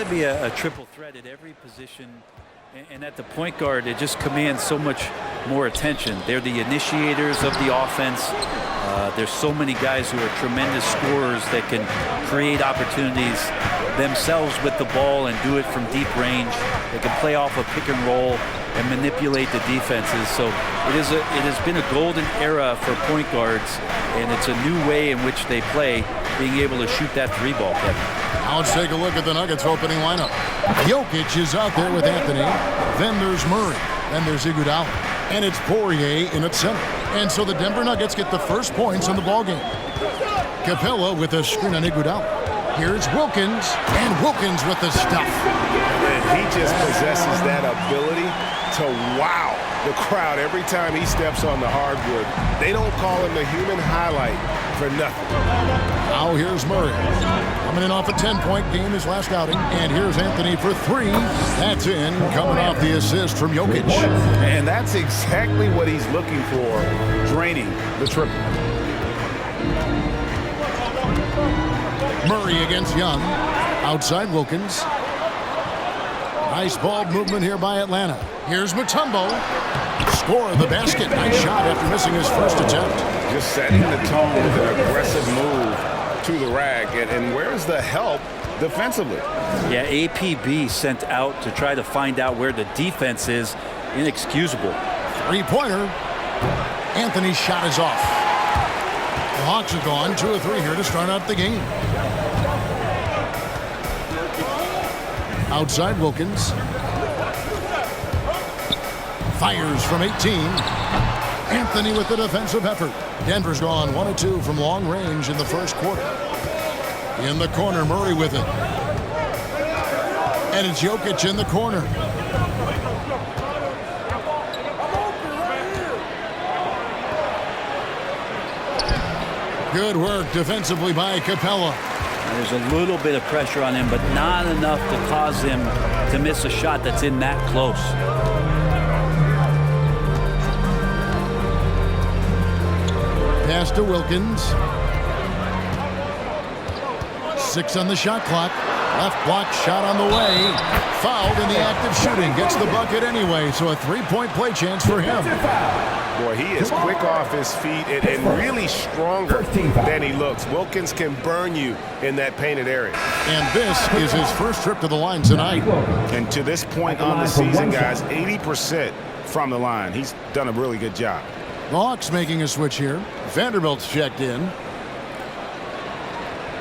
to be a triple threat at every position. And at the point guard, it just commands so much more attention. They're the initiators of the offense. There's so many guys who are tremendous scorers that can create opportunities themselves with the ball and do it from deep range. They can play off a pick and roll and manipulate the defenses. So it has been a golden era for point guards, and it's a new way in which they play, being able to shoot that three ball, Kevin. Now let's take a look at the Nuggets opening lineup. Jokic is out there with Anthony. Then there's Murray. Then there's Iguodala. And it's Poirier in at center. And so the Denver Nuggets get the first points in the ballgame. Capella with a screen on Iguodala. Here's Wilkins. And Wilkins with the stuff. And he just possesses that ability to wow the crowd every time he steps on the hardwood. They don't call him the human highlight for nothing. Now here's Murray. Coming in off a 10-point game his last outing. And here's Anthony for three. That's in, coming off the assist from Jokic. And that's exactly what he's looking for, draining the triple. Murray against Young. Outside Wilkins. Nice ball movement here by Atlanta. Here's Mutombo. Score the basket. Nice shot after missing his first attempt. Just setting the tone with an aggressive move to the rack. And where's the help defensively? Yeah, APB sent out to try to find out where the defense is. Inexcusable. Three-pointer. Anthony's shot is off. The Hawks are gone 2 of 3 here to start out the game. Outside Wilkins. Fires from 18. Anthony with the defensive effort. Denver's gone 1 of 2 from long range in the first quarter. In the corner, Murray with it. And it's Jokic in the corner. Good work defensively by Capella. There's a little bit of pressure on him, but not enough to cause him to miss a shot that's in that close. Pass to Wilkins. 6 on the shot clock. Left block shot on the way. Fouled in the act of shooting. Gets the bucket anyway, so a 3-point play chance for him. Boy, he is quick off his feet and really stronger than he looks. Wilkins can burn you in that painted area. And this is his first trip to the line tonight. And to this point on the season, guys, 80% from the line. He's done a really good job. The Hawks making a switch here. Vanderbilt's checked in.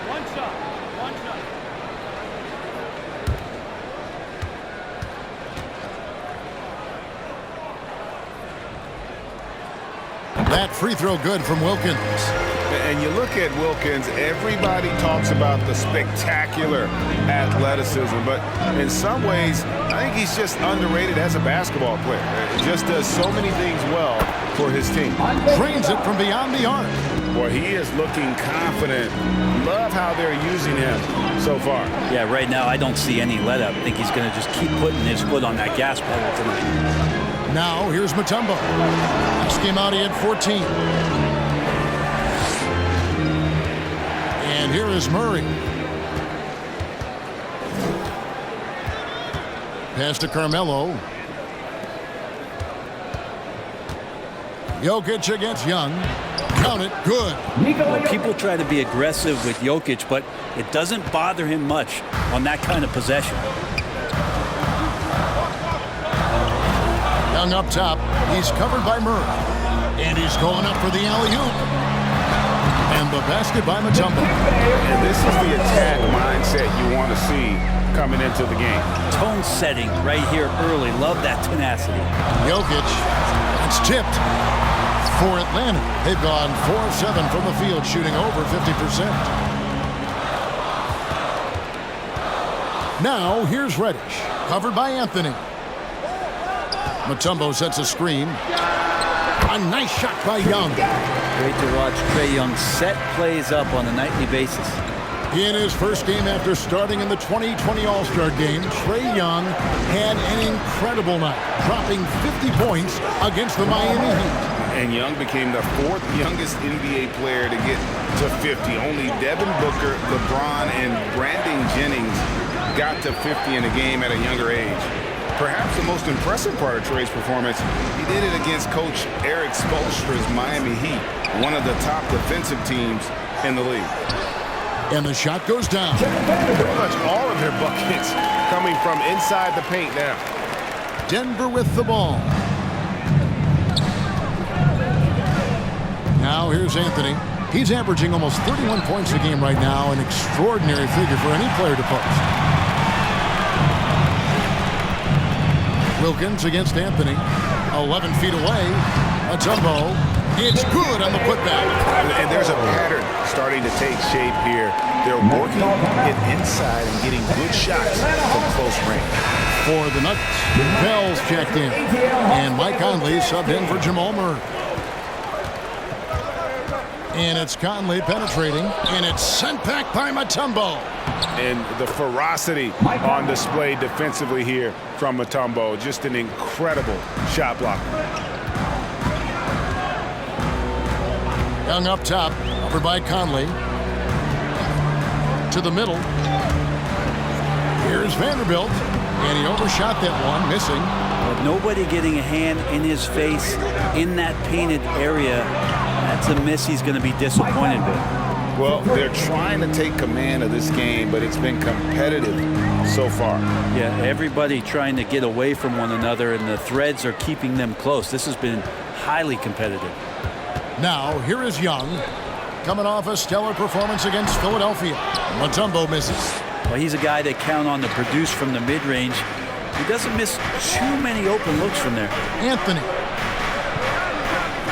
One shot. That free throw good from Wilkins. And you look at Wilkins, everybody talks about the spectacular athleticism, but in some ways, I think he's just underrated as a basketball player. He just does so many things well for his team. Drains it from beyond the arc. Boy, he is looking confident. Love how they're using him so far. Yeah, right now I don't see any let up. I think he's going to just keep putting his foot on that gas pedal tonight. Now here's Mutombo. Last game out he had 14. And here is Murray. Pass to Carmelo. Jokic against Young. Count it. Good. Well, people try to be aggressive with Jokic, but it doesn't bother him much on that kind of possession. Young up top. He's covered by Murray. And he's going up for the alley-oop. And the basket by Mutombo. And this is the attack mindset you want to see coming into the game. Tone setting right here early. Love that tenacity. Jokic. It's tipped for Atlanta. They've gone 4 of 7 from the field, shooting over 50%. Now here's Reddish. Covered by Anthony. Mutombo sets a screen. A nice shot by Young. Great to watch Trae Young set plays up on a nightly basis. In his first game after starting in the 2020 All-Star Game, Trae Young had an incredible night, dropping 50 points against the Miami Heat. And Young became the 4th youngest NBA player to get to 50. Only Devin Booker, LeBron, and Brandon Jennings got to 50 in a game at a younger age. Perhaps the most impressive part of Trae's performance, he did it against Coach Eric Spoelstra's Miami Heat, one of the top defensive teams in the league. And the shot goes down. Pretty much all of their buckets coming from inside the paint now. Denver with the ball. Now here's Anthony. He's averaging almost 31 points a game right now, an extraordinary figure for any player to post. Wilkins against Anthony. 11 feet away. Mutombo. It's good on the putback. And there's a pattern starting to take shape here. They're working it inside and getting good shots from close range. For the Nuggets, Bell's checked in. And Mike Conley subbed in for Jamal Murray. And it's Conley penetrating. And it's sent back by Mutombo. And the ferocity on display defensively here from Mutombo. Just an incredible shot blocker. Young up top, over by Conley. To the middle. Here's Vanderbilt. And he overshot that one, missing. But nobody getting a hand in his face in that painted area. That's a miss he's going to be disappointed with. Well, they're trying to take command of this game, but it's been competitive so far. Yeah, everybody trying to get away from one another, and the threads are keeping them close. This has been highly competitive. Now, here is Young, coming off a stellar performance against Philadelphia. Mutombo misses. Well, he's a guy they count on to produce from the mid-range. He doesn't miss too many open looks from there. Anthony.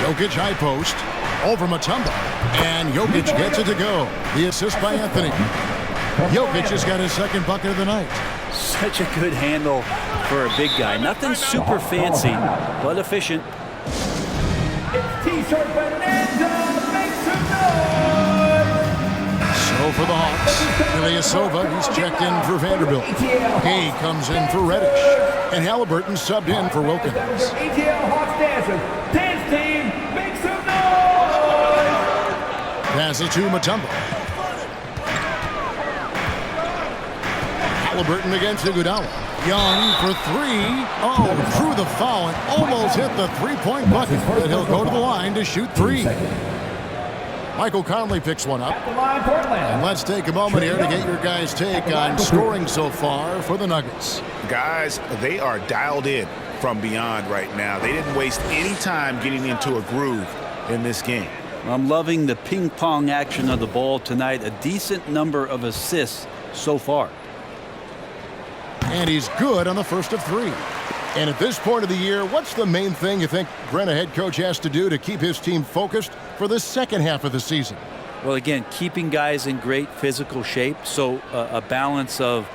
Jokic high post. Over Mutombo. And Jokic gets it to go. The assist by Anthony. Jokic has got his second bucket of the night. Such a good handle for a big guy. Nothing super fancy, but efficient. T-shirt Bonanza, make some noise! So for the Hawks, Ilyasova, he's checked in for Vanderbilt. He comes in for Reddish. And Halliburton subbed in for Wilkins. ATL Hawks dancers, dance team, make some noise! Pass it to Mutombo. Halliburton against Iguodala. Young for three. Oh, through the foul and almost hit the three-point bucket. But he'll go to the line to shoot three. Michael Conley picks one up. And let's take a moment here to get your guys' take on scoring so far for the Nuggets. Guys, they are dialed in from beyond right now. They didn't waste any time getting into a groove in this game. I'm loving the ping-pong action of the ball tonight. A decent number of assists so far. And he's good on the first of three. And at this point of the year, what's the main thing you think Brent, a head coach, has to do to keep his team focused for the second half of the season? Well, again, keeping guys in great physical shape. So a balance of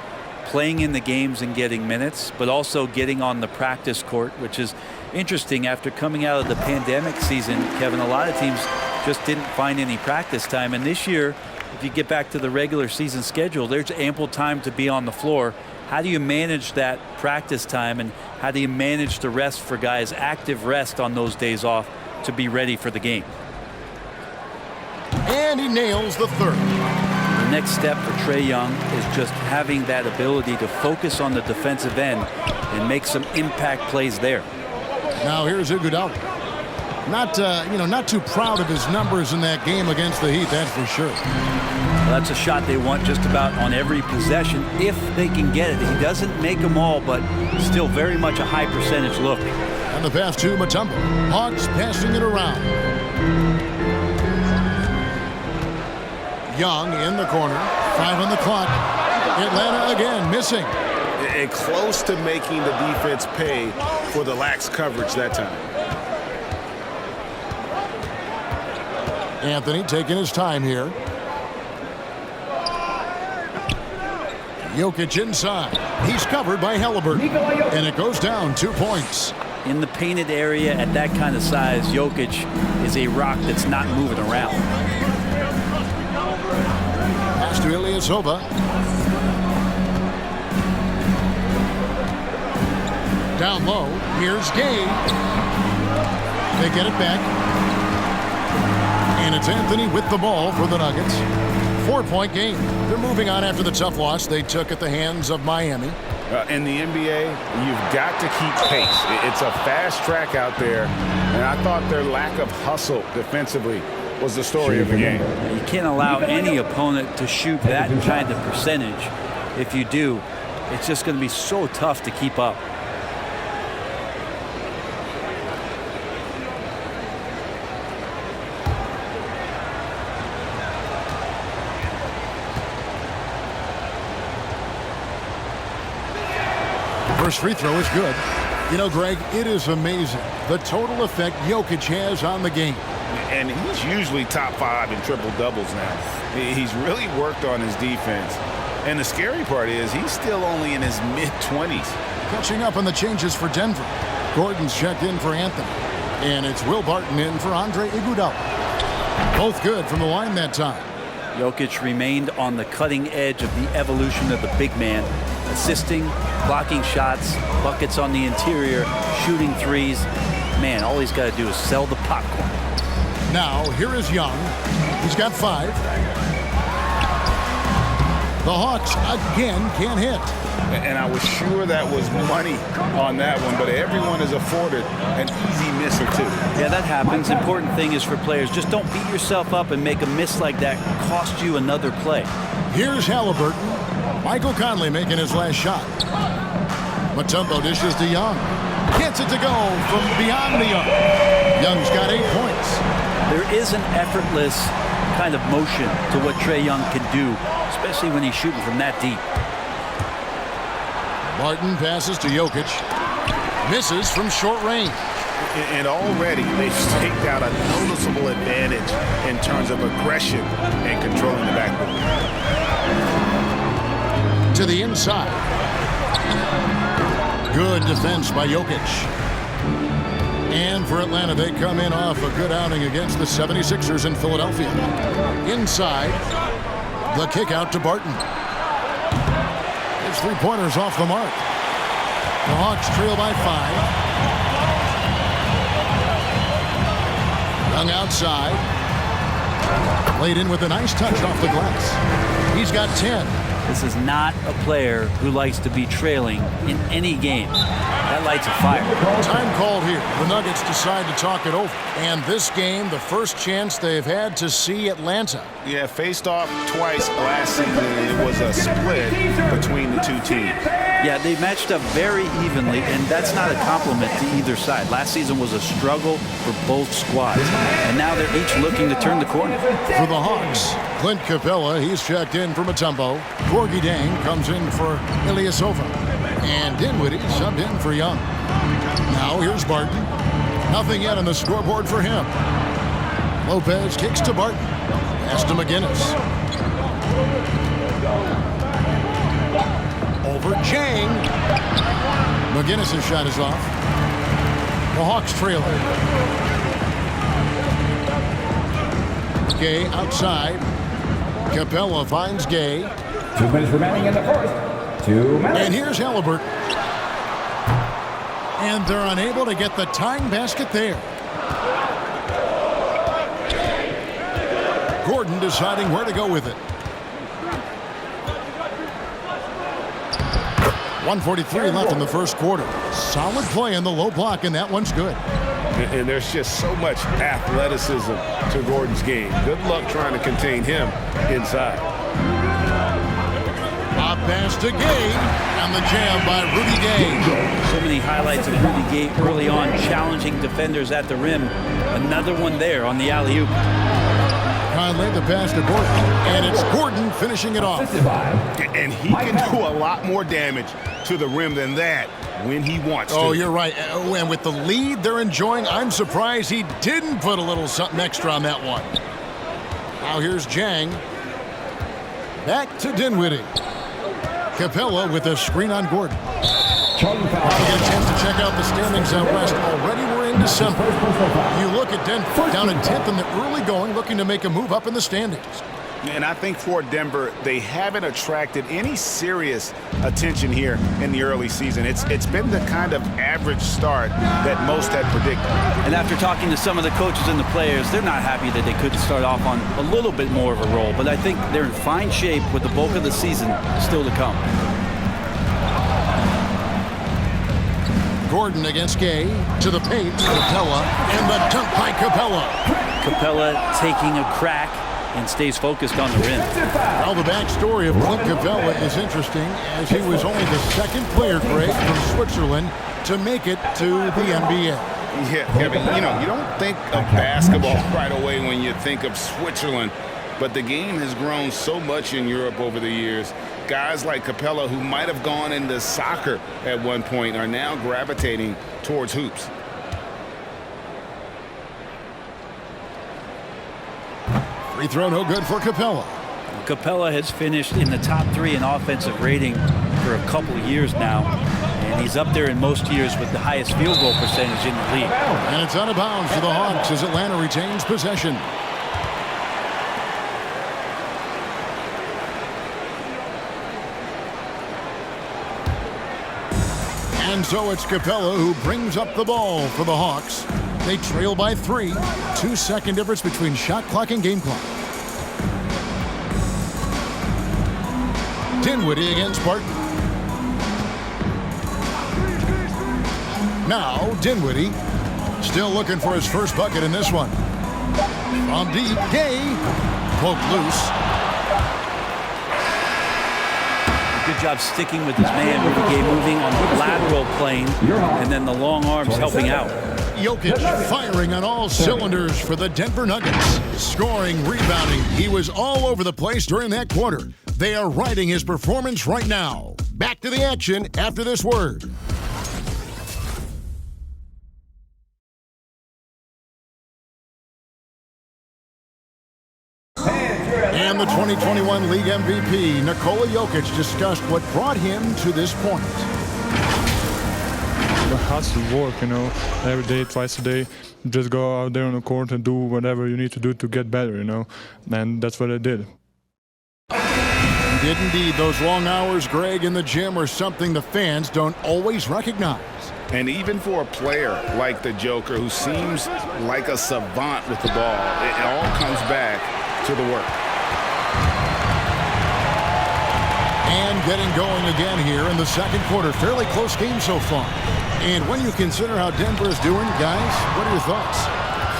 playing in the games and getting minutes, but also getting on the practice court, which is interesting after coming out of the pandemic season. Kevin, a lot of teams just didn't find any practice time. And this year, if you get back to the regular season schedule, there's ample time to be on the floor. How do you manage that practice time, and how do you manage the rest for guys, active rest on those days off to be ready for the game? And he nails the third. The next step for Trae Young is just having that ability to focus on the defensive end and make some impact plays there. Now here's Iguodala. Not too proud of his numbers in that game against the Heat, that's for sure. Well, that's a shot they want just about on every possession if they can get it. He doesn't make them all, but still very much a high percentage look. And the pass to Mutombo. Hawks passing it around. Young in the corner. 5 on the clock. Atlanta again missing. And close to making the defense pay for the lax coverage that time. Anthony taking his time here. Jokic inside. He's covered by Halliburton. And it goes down 2 points. In the painted area at that kind of size, Jokic is a rock that's not moving around. Pass to Ilyasova. Down low. Here's Gay. They get it back. And it's Anthony with the ball for the Nuggets. 4-point game. They're moving on after the tough loss they took at the hands of Miami. In the NBA, you've got to keep pace. It's a fast track out there, and I thought their lack of hustle defensively was the story of the game. You can't allow any opponent to shoot that kind of percentage. If you do, it's just going to be so tough to keep up. First free throw is good. You know, Greg, it is amazing the total effect Jokic has on the game. And he's usually top 5 in triple-doubles now. He's really worked on his defense. And the scary part is he's still only in his mid-20s. Catching up on the changes for Denver. Gordon's checked in for Anthony. And it's Will Barton in for Andre Iguodala. Both good from the line that time. Jokic remained on the cutting edge of the evolution of the big man, assisting, blocking shots, buckets on the interior, shooting threes. Man, all he's got to do is sell the popcorn. Now, here is Young. He's got 5. The Hawks again can't hit. And I was sure that was money on that one, but everyone is afforded an easy miss or two. Yeah, that happens. Important thing is for players, just don't beat yourself up and make a miss like that cost you another play. Here's Halliburton. Michael Conley making his last shot. Mutombo dishes to Young. Gets it to go from beyond the arc. Young's got 8 points. There is an effortless kind of motion to what Trae Young can do, especially when he's shooting from that deep. Barton passes to Jokic. Misses from short range. And already they've staked out a noticeable advantage in terms of aggression and controlling the backboard. To the inside. Good defense by Jokic. And for Atlanta, they come in off a good outing against the 76ers in Philadelphia. Inside, the kick out to Barton. His 3-pointers off the mark. The Hawks trail by 5. Young outside. Played in with a nice touch off the glass. He's got 10. This is not a player who likes to be trailing in any game. That lights a fire. Time called here. The Nuggets decide to talk it over. And this game, the first chance they've had to see Atlanta. Yeah, faced off twice last season, and it was a split between the two teams. Yeah, they matched up very evenly, and that's not a compliment to either side. Last season was a struggle for both squads, and now they're each looking to turn the corner. For the Hawks, Clint Capella, he's checked in for Mutombo. Gorgie Dang comes in for Ilyasova. And Dinwiddie subbed in for Young. Now here's Barton. Nothing yet on the scoreboard for him. Lopez kicks to Barton. Pass to McGinnis. Over Chang. McGinnis' shot is off. The Hawks trailing. Gay outside. Capella finds Gay. 2 minutes remaining in the first. 2 minutes. And here's Halliburton. And they're unable to get the tying basket there. Gordon deciding where to go with it. 1:43 left in the first quarter. Solid play in the low block, and that one's good. And there's just so much athleticism to Gordon's game. Good luck trying to contain him inside. Up pass to Gay, and the jam by Rudy Gay. So many highlights of Rudy Gay early on, challenging defenders at the rim. Another one there on the alley-oop. Conley the pass to Gordon, and it's Gordon finishing it off. And he can do a lot more damage to the rim than that when he wants to. Oh, you're right. And with the lead they're enjoying, I'm surprised he didn't put a little something extra on that one. Now here's Jang. Back to Dinwiddie. Capella with a screen on Gordon. Now we get a chance to check out the standings out west. Already we're in December. You look at Denver, down in 10th in the early going, looking to make a move up in the standings. And I think for Denver, they haven't attracted any serious attention here in the early season. It's been the kind of average start that most had predicted. And after talking to some of the coaches and the players, they're not happy that they couldn't start off on a little bit more of a roll. But I think they're in fine shape with the bulk of the season still to come. Gordon against Gay. To the paint. Capella. And the dunk by Capella. Capella taking a crack and stays focused on the rim. Well, the backstory of Clint Capella is interesting, as he was only the second player, Greg, from Switzerland to make it to the NBA. Yeah, Kevin, you don't think of basketball right away when you think of Switzerland, but the game has grown so much in Europe over the years. Guys like Capella, who might have gone into soccer at one point, are now gravitating towards hoops. Free throw no good for Capella. Capella has finished in the top 3 in offensive rating for a couple of years now, and he's up there in most years with the highest field goal percentage in the league. And it's out of bounds for the Hawks as Atlanta retains possession. And so it's Capella who brings up the ball for the Hawks. They trail by 3. 2-second difference between shot clock and game clock. Dinwiddie against Barton. Now Dinwiddie still looking for his first bucket in this one. From deep, Gay poked loose. Good job sticking with his man, Rudy Gay, moving on the lateral plane, and then the long arms helping out. Jokic firing on all cylinders for the Denver Nuggets. Scoring, rebounding. He was all over the place during that quarter. They are riding his performance right now. Back to the action after this word. And the 2021 League MVP, Nikola Jokic, discussed what brought him to this point. It has to work, every day, twice a day. Just go out there on the court and do whatever you need to do to get better, and that's what I did. He did indeed. Those long hours, Greg, in the gym are something the fans don't always recognize. And even for a player like the Joker, who seems like a savant with the ball, it all comes back to the work. And getting going again here in the second quarter. Fairly close game so far. And when you consider how Denver is doing, guys, what are your thoughts?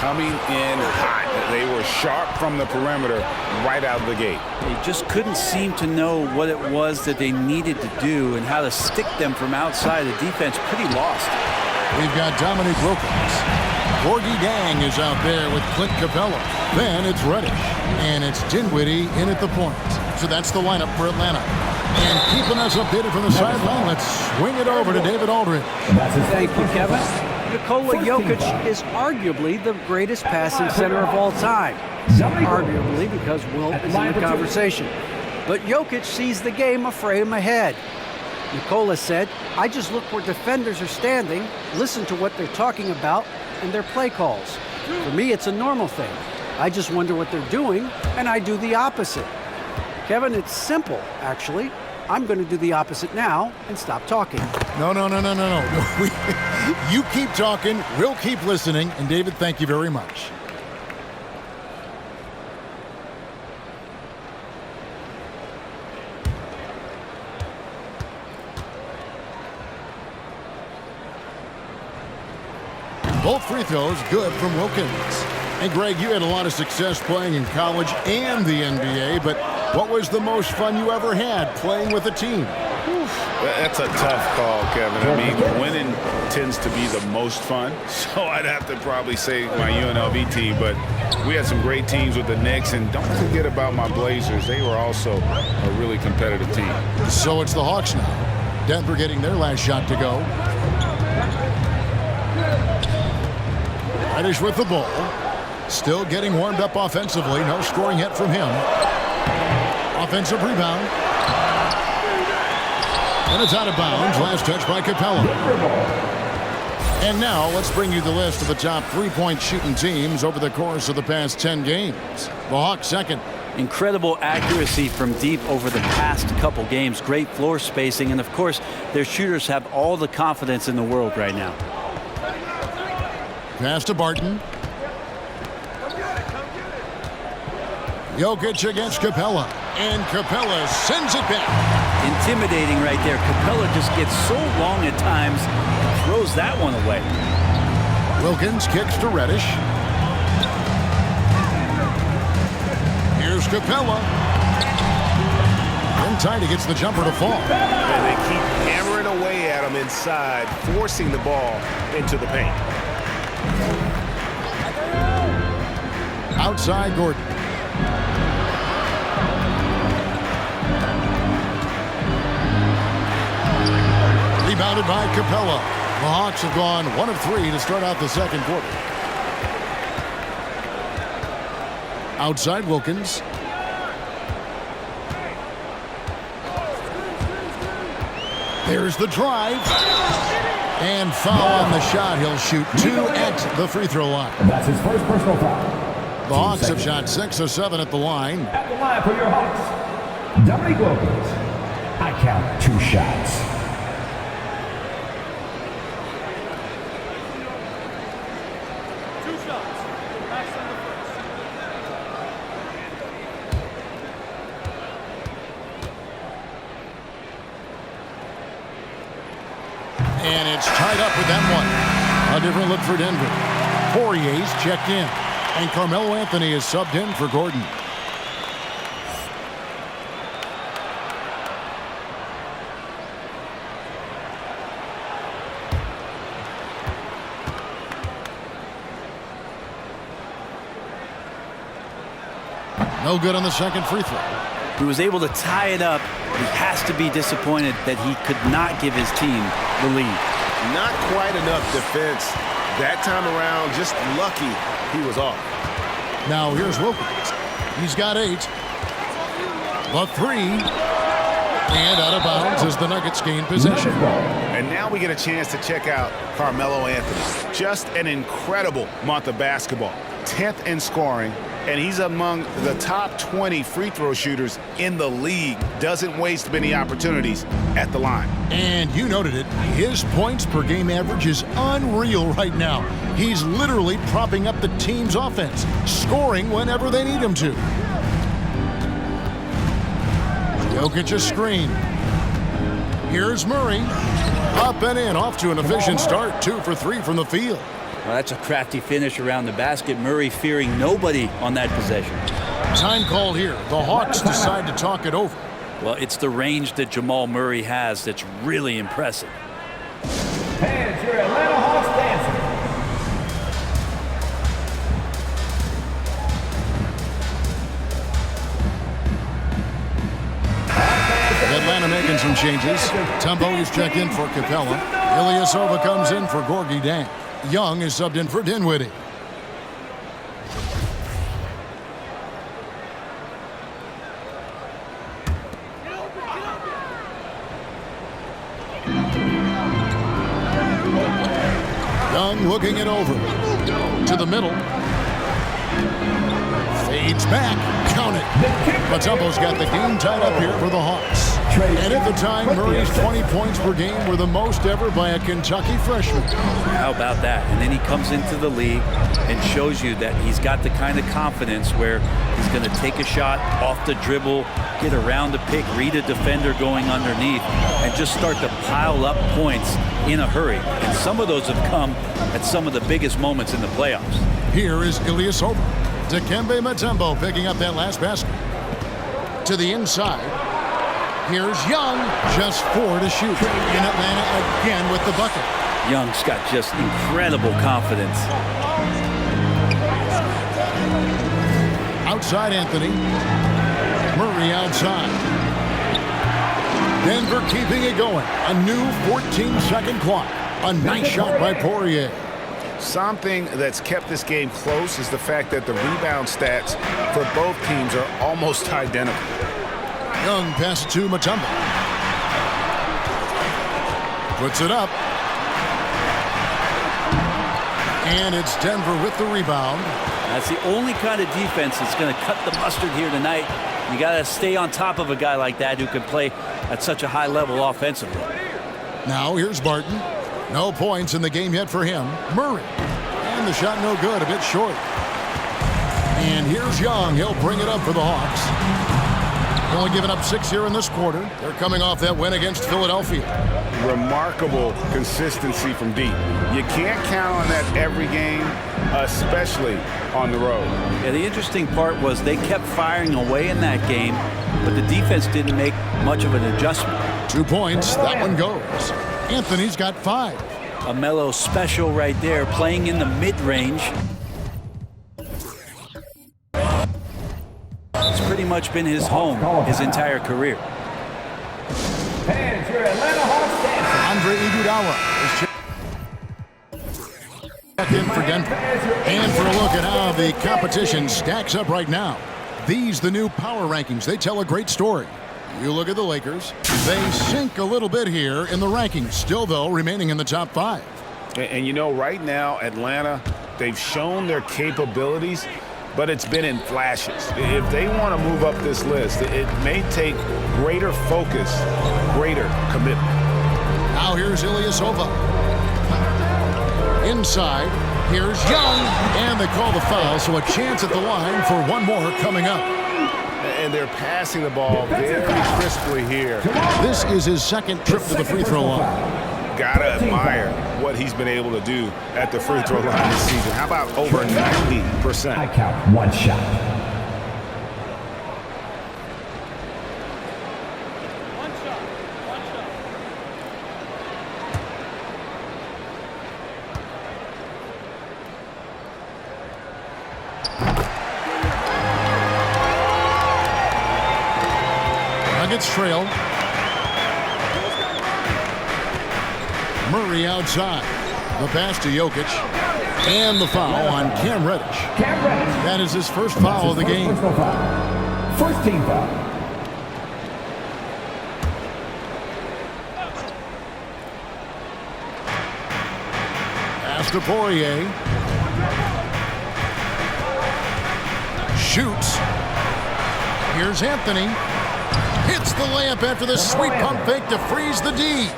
Coming in hot. They were sharp from the perimeter right out of the gate. They just couldn't seem to know what it was that they needed to do and how to stick them from outside. The defense pretty lost. We've got Dominique Wilkins. Gorgie Dang is out there with Clint Capella. Then it's Reddish. And it's Dinwiddie in at the point. So that's the lineup for Atlanta. And keeping us updated from the sideline, let's swing it over to David Aldridge. Thank you, Kevin. Nikola Jokic is arguably the greatest passing center of all time. Arguably, because Wilt is in the conversation. But Jokic sees the game a frame ahead. Nikola said, I just look where defenders are standing, listen to what they're talking about, and their play calls. For me, it's a normal thing. I just wonder what they're doing, and I do the opposite. Kevin, it's simple, actually. I'm going to do the opposite now and stop talking. No. You keep talking, we'll keep listening. And David, thank you very much. Both free throws good from Wilkins. And Greg, you had a lot of success playing in college and the NBA, but what was the most fun you ever had playing with a team? That's a tough call, Kevin. I mean, winning tends to be the most fun, so I'd have to probably say my UNLV team, but we had some great teams with the Knicks, and don't forget about my Blazers. They were also a really competitive team. So it's the Hawks now. Denver getting their last shot to go. Reddish with the ball. Still getting warmed up offensively. No scoring yet from him. Offensive rebound. And it's out of bounds. Last touch by Capella. And now let's bring you the list of the top three-point shooting teams over the course of the past 10 games. The Hawks second. Incredible accuracy from deep over the past couple games. Great floor spacing. And, of course, their shooters have all the confidence in the world right now. Pass to Barton. Jokic against Capella. And Capella sends it back. Intimidating right there. Capella just gets so long at times. Throws that one away. Wilkins kicks to Reddish. Here's Capella. In tight, he gets the jumper to fall. And they keep hammering away at him inside, forcing the ball into the paint. Outside Gordon. Rebounded by Capella. The Hawks have gone 1 of 3 to start out the second quarter. Outside Wilkins. There's the drive. And foul on the shot. He'll shoot 2 at the free throw line. That's his first personal foul. The Hawks have shot 6 of 7 at the line. At the line for your Hawks, Dominique Wilkins. I count 2 shots. And it's tied up with that one. A different look for Denver. Poirier's checked in. And Carmelo Anthony is subbed in for Gordon. No good on the second free throw. He was able to tie it up. He has to be disappointed that he could not give his team the lead. Not quite enough defense that time around. Just lucky he was off. Now here's Wilkins. He's got 8. The 3. And out of bounds as the Nuggets gain possession. And now we get a chance to check out Carmelo Anthony. Just an incredible month of basketball. 10th in scoring. And he's among the top 20 free throw shooters in the league. Doesn't waste many opportunities at the line. And you noted it. His points per game average is unreal right now. He's literally propping up the team's offense, scoring whenever they need him to. Jokic a screen. Here's Murray. Up and in, off to an efficient start. 2 for 3 from the field. Well, that's a crafty finish around the basket. Murray fearing nobody on that possession. Time call here. The Hawks decide to talk it over. Well, it's the range that Jamal Murray has that's really impressive. Fans, your Atlanta Hawks dancing. Atlanta making some changes. Tumbo is checked in for Capella. Ilyasova comes in for Gorgie Dang. Young is subbed in for Dinwiddie. Young looking it over. To the middle. Fades back. Count it. Matumbo's got the game tied up here for the Hawks. And at the time, Murray's 20 points per game were the most ever by a Kentucky freshman. How about that? And then he comes into the league and shows you that he's got the kind of confidence where he's going to take a shot off the dribble, get around the pick, read a defender going underneath, and just start to pile up points in a hurry. And some of those have come at some of the biggest moments in the playoffs. Here is Ilyasova. Dikembe Mutombo picking up that last basket. To the inside. Here's Young, just 4 to shoot. In Atlanta again with the bucket. Young's got just incredible confidence. Outside Anthony. Murray outside. Denver keeping it going. A new 14-second clock. A nice shot by Poirier. Something that's kept this game close is the fact that the rebound stats for both teams are almost identical. Young passes to Mutombo. Puts it up. And it's Denver with the rebound. That's the only kind of defense that's going to cut the mustard here tonight. You got to stay on top of a guy like that who can play at such a high level offensively. Now here's Barton. No points in the game yet for him. Murray. And the shot no good, a bit short. And here's Young. He'll bring it up for the Hawks. Only giving up 6 here in this quarter. They're coming off that win against Philadelphia. Remarkable consistency from deep. You can't count on that every game, especially on the road. Yeah, the interesting part was they kept firing away in that game, but the defense didn't make much of an adjustment. 2 points. That one goes. Anthony's got 5. A Melo special right there, playing in the mid-range. It's pretty much been his home his entire career. And your Atlanta Hawks Andre Iguodala is checked in for Denver. And for a look at how the competition stacks up right now. These the new power rankings. They tell a great story. You look at the Lakers. They sink a little bit here in the rankings. Still, though, remaining in the top 5. And you know, right now, Atlanta, they've shown their capabilities, but it's been in flashes. If they want to move up this list, it may take greater focus, greater commitment. Now here's Ilyasova. Inside, here's Young. And they call the foul, so a chance at the line for one more coming up. And they're passing the ball very crisply here. This is his second trip to the free throw line. Gotta admire what he's been able to do at the free throw line this season. How about over 90%? I count 1 shot. Nuggets trail. Murray outside. The pass to Jokic. And the foul on Cam Reddish. That is his first foul of the game. First team foul. Pass to Poirier. Shoots. Here's Anthony. Hits the layup after the sweet pump fake to freeze the D.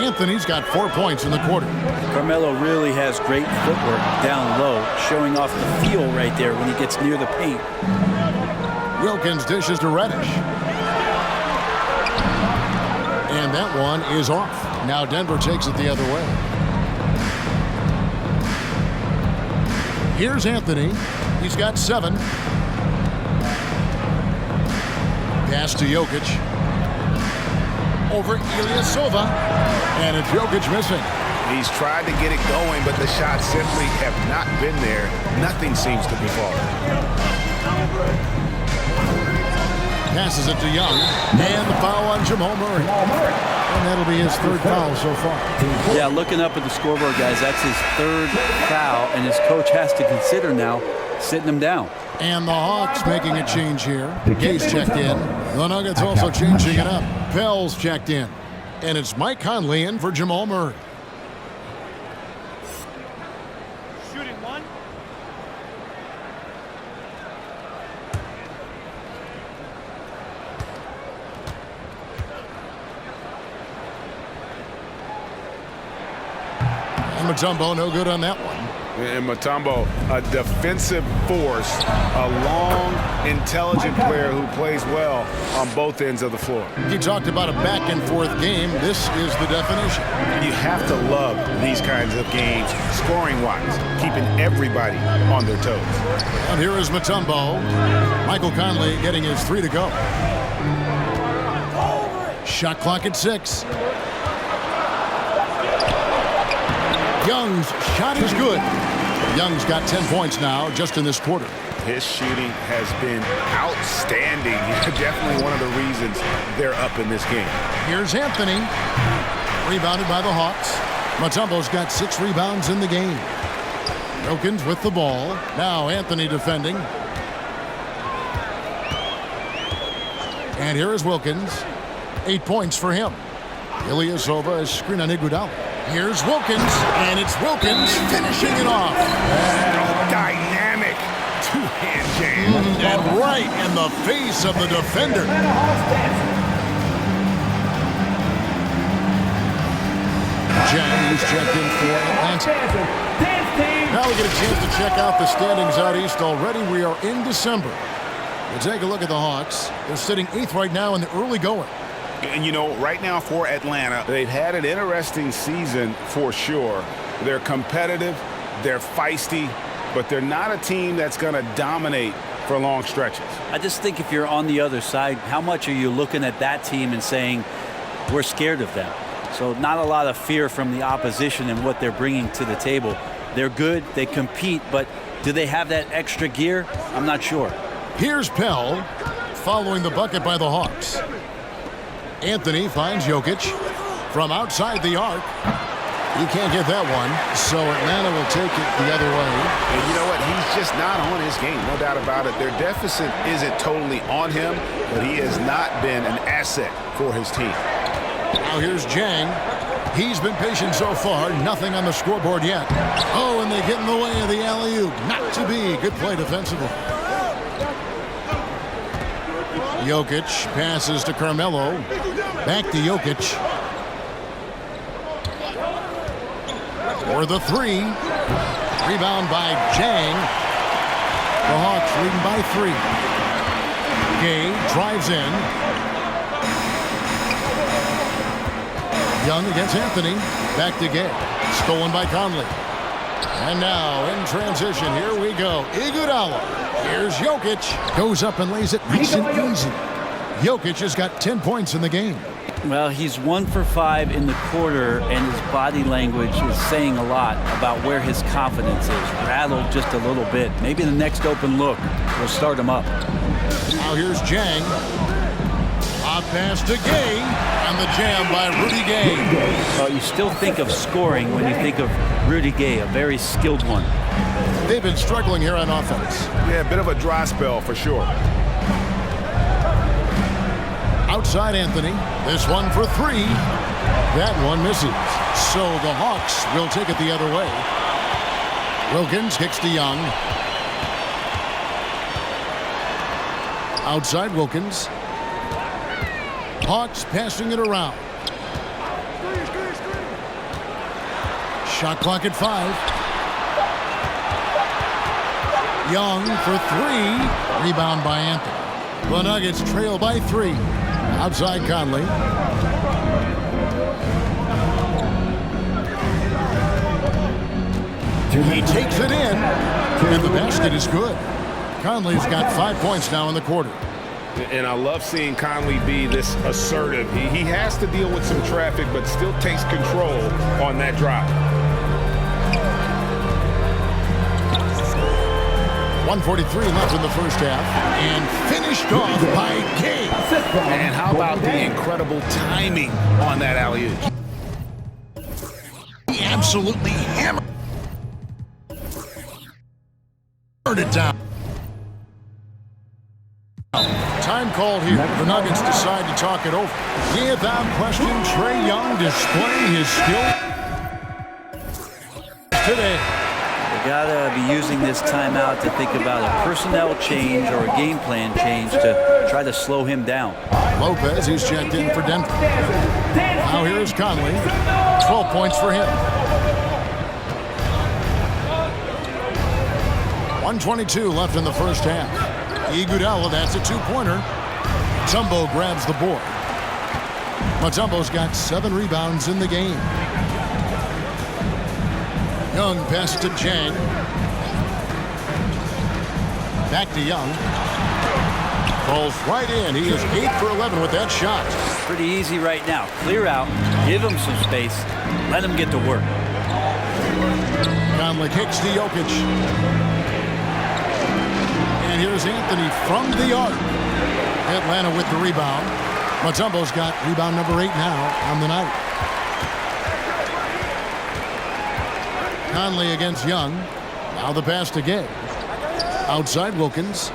Anthony's got 4 points in the quarter. Carmelo really has great footwork down low, showing off the feel right there when he gets near the paint. Wilkins dishes to Reddish. And that one is off. Now Denver takes it the other way. Here's Anthony. He's got 7. Pass to Jokic. Over Ilyasova. And it's Jokic missing. He's tried to get it going, but the shots simply have not been there. Nothing seems to be falling. Passes it to Young. And the foul on Jamal Murray. And that'll be his 3rd foul so far. Yeah, looking up at the scoreboard, guys, that's his 3rd foul, and his coach has to consider now sitting him down. And the Hawks making a change here. Gay's checked in. The Nuggets also changing it up. Pell's checked in. And it's Mike Conley in for Jamal Murray. Shooting 1. And Mutombo no good on that one. And Mutombo, a defensive force, a long, intelligent player who plays well on both ends of the floor. He talked about a back-and-forth game. This is the definition. You have to love these kinds of games, scoring-wise, keeping everybody on their toes. And here is Mutombo. Michael Conley getting his 3 to go. Shot clock at 6. Young's shot is good. Young's got 10 points now just in this quarter. His shooting has been outstanding. Definitely one of the reasons they're up in this game. Here's Anthony. Rebounded by the Hawks. Mutombo's got 6 rebounds in the game. Wilkins with the ball. Now Anthony defending. And here is Wilkins. 8 points for him. Ilyasova is screen on Iguodala. Here's Wilkins, and it's Wilkins finishing it off. Dynamic two-hand jam. And right in the face of the defender. Jang, he's checked in for Atlanta. Now we get a chance to check out the standings out east already. We are in December. We'll take a look at the Hawks. They're sitting 8th right now in the early going. And, you know, right now for Atlanta, they've had an interesting season for sure. They're competitive, they're feisty, but they're not a team that's going to dominate for long stretches. I just think if you're on the other side, how much are you looking at that team and saying, we're scared of them? So not a lot of fear from the opposition and what they're bringing to the table. They're good, they compete, but do they have that extra gear? I'm not sure. Here's Pell following the bucket by the Hawks. Anthony finds Jokic from outside the arc. He can't get that one, so Atlanta will take it the other way. And you know what? He's just not on his game, no doubt about it. Their deficit isn't totally on him, but he has not been an asset for his team. Now here's Jang. He's been patient so far. Nothing on the scoreboard yet. Oh, and they get in the way of the alley-oop. Not to be. Good play defensively. Jokic passes to Carmelo. Back to Jokic. For the three. Rebound by Jang. The Hawks leading by 3. Gay drives in. Young against Anthony. Back to Gay. Stolen by Conley. And now in transition, here we go. Iguodala. Here's Jokic. Goes up and lays it nice and easy. Jokic has got 10 points in the game. Well, he's 1 for 5 in the quarter, and his body language is saying a lot about where his confidence is. Rattled just a little bit. Maybe the next open look will start him up. Now here's Jang. Hot pass to Gay. And the jam by Rudy Gay. Well, you still think of scoring when you think of Rudy Gay, a very skilled one. They've been struggling here on offense. Yeah, a bit of a dry spell for sure. Outside Anthony. This one for 3. That one misses. So the Hawks will take it the other way. Wilkins kicks to Young. Outside Wilkins. Hawks passing it around. Shot clock at 5. Young for 3. Rebound by Anthony. The Nuggets trail by 3. Outside Conley. He takes it in. And the basket is good. Conley's got 5 points now in the quarter. And I love seeing Conley be this assertive. He has to deal with some traffic, but still takes control on that drive. 1:43 left in the first half. And finished off by Gay. And how about the incredible timing on that alley-oop? He absolutely hammered it down. Time called here. The Nuggets decide to talk it over. Without question, Trae Young displaying his skill today. They gotta be using this timeout to think about a personnel change or a game plan change to try to slow him down. Lopez, he's checked in for Denver. Now here's Conley. 12 points for him. 1:22 left in the first half. Iguodala, that's a 2-pointer. Mutombo grabs the board. Mutombo's got 7 rebounds in the game. Young passes to Jang. Back to Young. Falls right in. He is 8 for 11 with that shot. Pretty easy right now. Clear out, give him some space, let him get to work. Conley kicks to Jokic. And here's Anthony from the arc. Atlanta with the rebound. Mutombo's got rebound number 8 now on the night. Conley against Young. Now the pass to Gay. Outside Wilkins.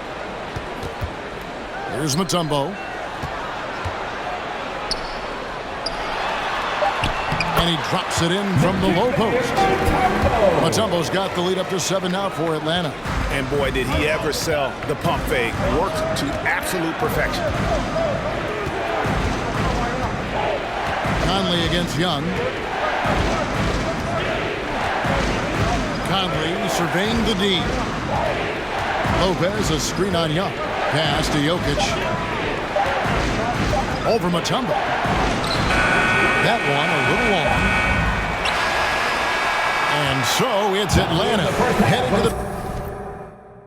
Here's Mutombo. And he drops it in from the low post. Mutombo's got the lead up to 7 now for Atlanta. And boy, did he ever sell the pump fake. Worked to absolute perfection. Conley against Young. Conley surveying the D. Lopez, a screen on Young. Pass to Jokic. Over Mutombo. That one a little long. And so it's Atlanta heading to the...